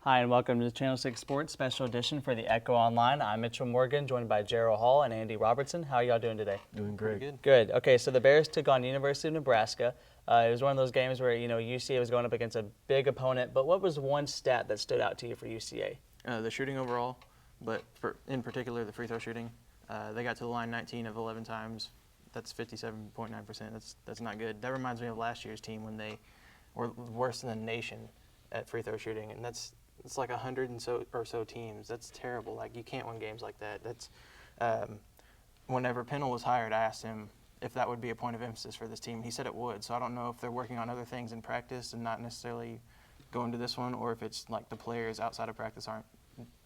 Hi, and welcome to Channel 6 Sports Special Edition for the Echo Online. I'm Mitchell Morgan, joined by Gerald Hall and Andy Robertson. How are y'all doing today? Doing great. Good. Good. Okay, so the Bears took on University of Nebraska. It was one of those games where, UCA was going up against a big opponent, but what was one stat that stood out to you for UCA? The shooting overall, but in particular the free throw shooting. They got to the line 19 of 11 times. That's 57.9%. That's not good. That reminds me of last year's team when they were worse than the nation at free throw shooting, and it's like 100 or so teams. That's terrible. Like, you can't win games like that. That's whenever Pennell was hired, I asked him if that would be a point of emphasis for this team. He said it would. So I don't know if they're working on other things in practice and not necessarily going to this one, or if it's like the players outside of practice aren't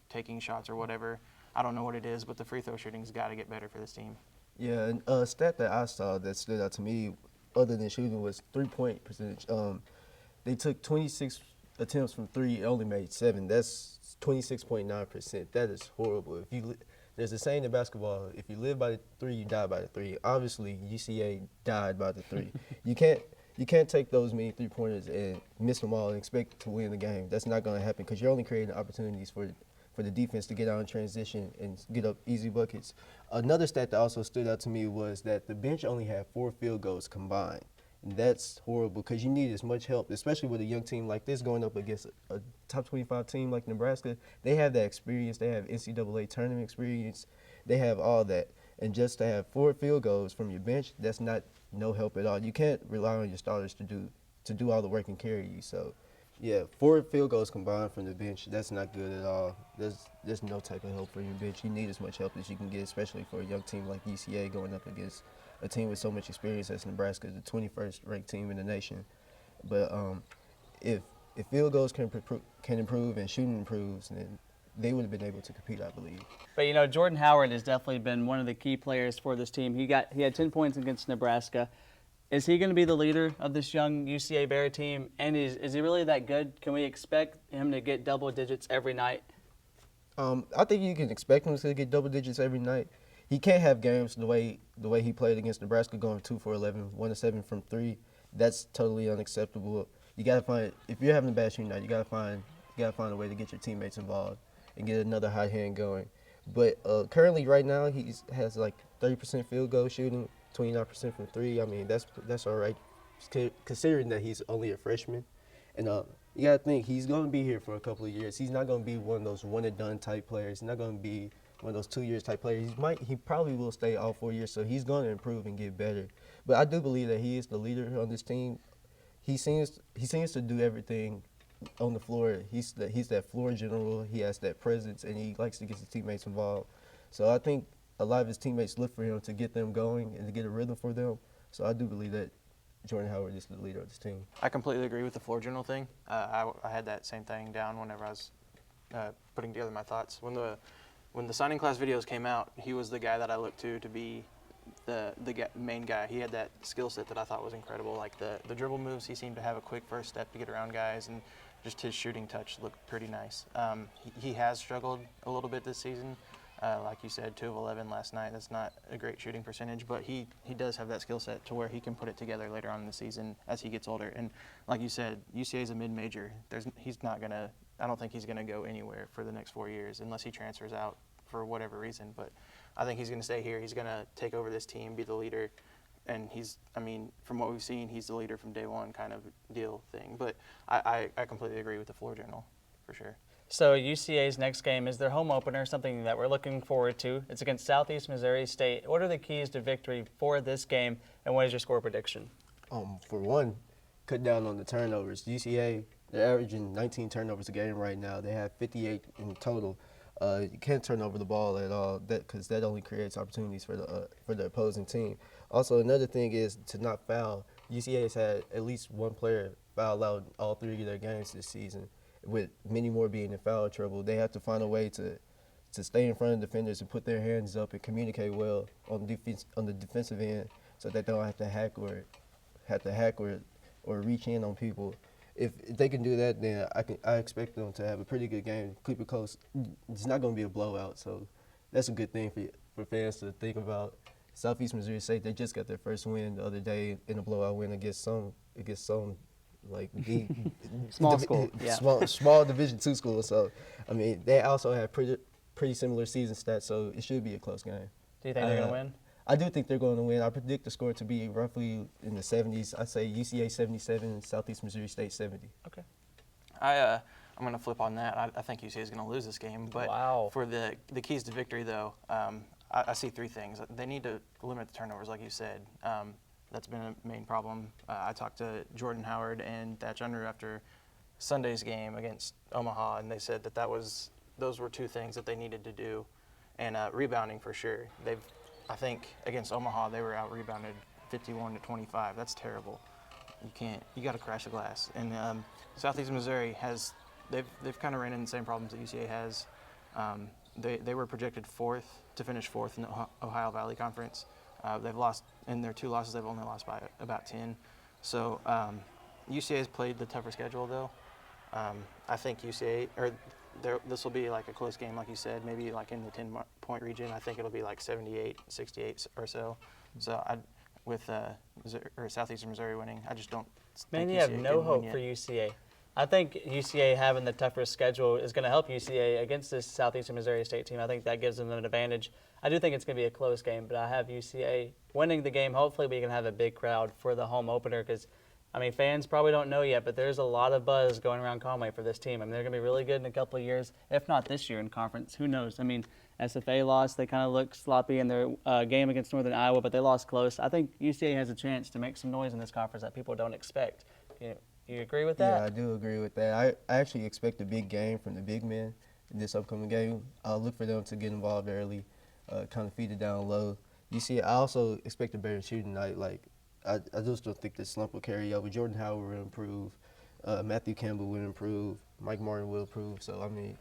taking shots or whatever. I don't know what it is, but the free throw shooting's got to get better for this team. Yeah, and a stat that I saw that stood out to me, other than shooting, was 3-point percentage. They took 26 attempts from three, and only made 7. That's 26.9%. That is horrible. There's a saying in basketball: if you live by the 3, you die by the 3. Obviously, UCA died by the 3. You can't take those many 3-pointers and miss them all and expect to win the game. That's not going to happen because you're only creating opportunities for the defense to get out in transition and get up easy buckets. Another stat that also stood out to me was that the bench only had 4 field goals combined. And that's horrible because you need as much help, especially with a young team like this going up against a top 25 team like Nebraska. They have that experience. They have NCAA tournament experience. They have all that. And just to have 4 field goals from your bench, that's not no help at all. You can't rely on your starters to do all the work and carry you. So, yeah, 4 field goals combined from the bench, that's not good at all. There's no type of help for your bench. You need as much help as you can get, especially for a young team like UCA going up against a team with so much experience as Nebraska, the 21st ranked team in the nation. But if field goals can improve and shooting improves, then they would have been able to compete, I believe. But, Jordan Howard has definitely been one of the key players for this team. He had 10 points against Nebraska. Is he going to be the leader of this young UCA Bear team? And is he really that good? Can we expect him to get double digits every night? I think you can expect him to get double digits every night. He can't have games the way he played against Nebraska, going 2 for 11, 1 of 7 from 3. That's totally unacceptable. You got to find, if you're having a bad shooting night, you got to find a way to get your teammates involved and get another hot hand going. But currently, right now, he has like 30% field goal shooting, 29% from 3. I mean, that's all right, considering that he's only a freshman. And you got to think, he's going to be here for a couple of years. He's not going to be one of those one-and-done type players. He's not going to be one of those 2 years type players. He probably will stay all 4 years, so he's going to improve and get better. But I do believe that he is the leader on this team. He seems to do everything on the floor. He's that floor general. He has that presence, and he likes to get his teammates involved. So I think a lot of his teammates look for him to get them going and to get a rhythm for them. So I do believe that Jordan Howard is the leader of this team. I completely agree with the floor general thing. I had that same thing down whenever I was putting together my thoughts. When the signing class videos came out, he was the guy that I looked to be the main guy. He had that skill set that I thought was incredible. Like the dribble moves, he seemed to have a quick first step to get around guys, and just his shooting touch looked pretty nice. He has struggled a little bit this season. Like you said, 2 of 11 last night. That's not a great shooting percentage, but he does have that skill set to where he can put it together later on in the season as he gets older. And like you said, UCA is a mid-major. I don't think he's going to go anywhere for the next 4 years unless he transfers out for whatever reason. But I think he's going to stay here. He's going to take over this team, be the leader. And from what we've seen, he's the leader from day one kind of deal thing. But I completely agree with the floor general for sure. So UCA's next game is their home opener, something that we're looking forward to. It's against Southeast Missouri State. What are the keys to victory for this game, and what is your score prediction? For one, cut down on the turnovers. UCA, they're averaging 19 turnovers a game right now. They have 58 in total. You can't turn over the ball at all because that only creates opportunities for the opposing team. Also, another thing is to not foul. UCA has had at least one player foul out all 3 of their games this season, with many more being in foul trouble. They have to find a way to stay in front of defenders and put their hands up and communicate well on the defensive end, so that they don't have to hack or reach in on people. If they can do that, then I expect them to have a pretty good game, keep it close. It's not going to be a blowout, so that's a good thing for fans to think about. Southeast Missouri State, they just got their first win the other day in a blowout win against some like the Small school, yeah. small Division II school. So, I mean, they also have pretty similar season stats, so it should be a close game. Do you think they're going to win? I do think they're going to win. I predict the score to be roughly in the 70s. I say UCA 77 and Southeast Missouri State 70. Okay. I'm going to flip on that. I think UCA is going to lose this game. But Wow. for the keys to victory, though, I see three things. They need to limit the turnovers, like you said. That's been a main problem. I talked to Jordan Howard and Thatch Unruh after Sunday's game against Omaha, and they said that those were two things that they needed to do. And rebounding for sure. I think against Omaha, they were out-rebounded 51-25. That's terrible. You got to crash the glass. And Southeast Missouri they've kind of ran into the same problems that UCA has. They were projected to finish fourth in the Ohio Valley Conference. They've lost, in their two losses, they've only lost by about 10. So UCA has played the tougher schedule, though. I think this will be like a close game, like you said, maybe like in the 10-point region. I think it'll be like 78-68 or so. So with Southeastern Missouri winning, I just don't Man, think you have UCA no can win hope yet. for UCA. I think UCA having the tougher schedule is going to help UCA against this Southeastern Missouri State team. I think that gives them an advantage. I do think it's going to be a close game, but I have UCA winning the game. Hopefully we can have a big crowd for the home opener because, I mean, fans probably don't know yet, but there's a lot of buzz going around Conway for this team. I mean, they're going to be really good in a couple of years, if not this year in conference. Who knows? I mean, SFA lost. They kind of looked sloppy in their game against Northern Iowa, but they lost close. I think UCA has a chance to make some noise in this conference that people don't expect. You agree with that? Yeah, I do agree with that. I actually expect a big game from the big men in this upcoming game. I'll look for them to get involved early, kind of feed it down low. I also expect a better shooting night. Like, I just don't think this slump will carry over. Jordan Howard will improve. Matthew Campbell will improve. Mike Martin will improve. So, I mean,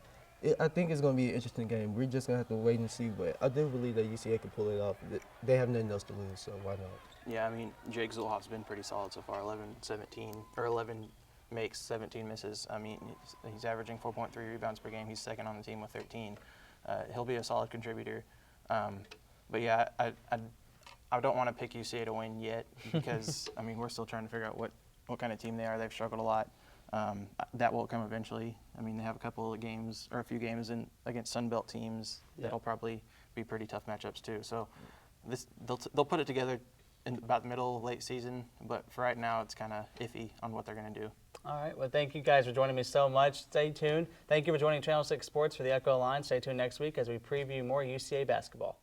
I think it's going to be an interesting game. We're just going to have to wait and see. But I do believe that UCA can pull it off. They have nothing else to lose, so why not? Yeah, I mean, Jake Zulhoff's been pretty solid so far, 11 makes, 17 misses. I mean, he's averaging 4.3 rebounds per game. He's second on the team with 13. He'll be a solid contributor. But, yeah, I don't want to pick UCA to win yet because, I mean, we're still trying to figure out what kind of team they are. They've struggled a lot. That will come eventually. I mean, they have a few games against Sun Belt teams that'll probably be pretty tough matchups too. So they'll put it together in about the late season, but for right now, it's kind of iffy on what they're going to do. All right. Well, thank you guys for joining me so much. Stay tuned. Thank you for joining Channel 6 Sports for the Echo Line. Stay tuned next week as we preview more UCA basketball.